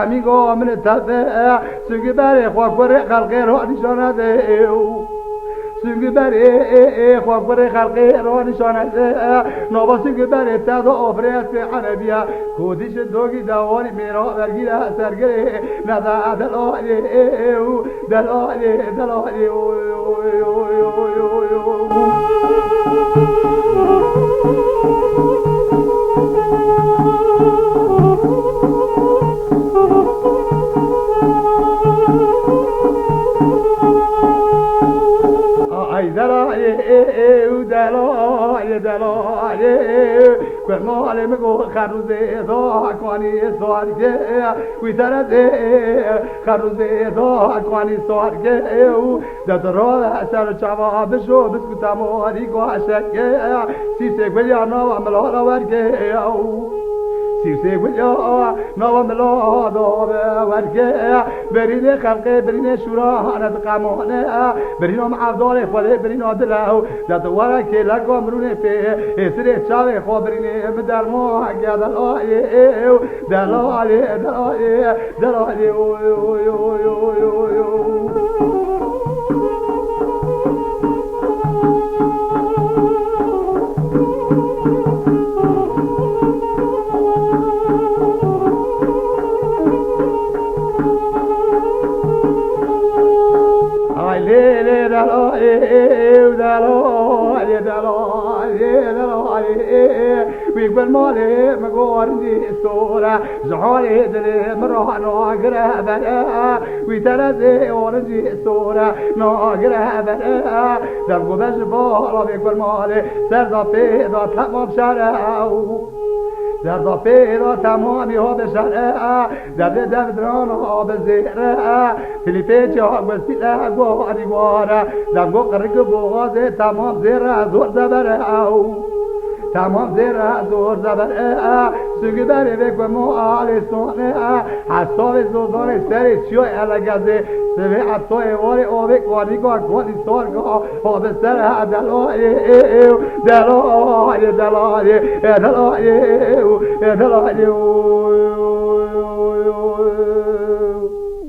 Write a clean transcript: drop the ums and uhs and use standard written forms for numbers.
میگو من تفه سوگی بره خواه بره خلقه را نشانه ده سوگی بره خواه بره خلقه را نشانه ده نابا سوگی بره تدا آفریت که حنبیه خودش دوگی دوانی میرا برگیره سرگره نده دلالی دلالی دلالی كل ما على مجو خروزه ضاع كواني صارجة ويتردد خروزه ضاع كواني صارجة دترا سر شوا بشو بسكت ماري قاشك سيسك بيانا وعملا ورجة سيسك بيانا وعملا ضاب ورجة برين خلقه برين شورا أنا تقامونه برين معذور فلي برين عدله دتوارا كلا قمرون في اسره شاوي خبرين بدل ما قاعد دلالي دلالي دلالي دلالي ويقبل مالي مقوردي الصورة زحالي دلي مروح ناقرة بلا ويتردي ورجي الصورة ناقرة بلا دبقو بجبارة ويقبل مالي سردا فيدا تمام شرعه در پیدا تمامی ها به شرعه در دران ها به زیره فیلیپی ها وسیله گواره در قرق بغاز تمام زیره زور زبره او تمام زیره زور زبره سوگی بری بکو موال سونه حساب زوزان سری چیو الگزه سوی عطای واری آبک وانی گاه گوانی سارگاه ها به سر دلای دلای دلای دلای دلای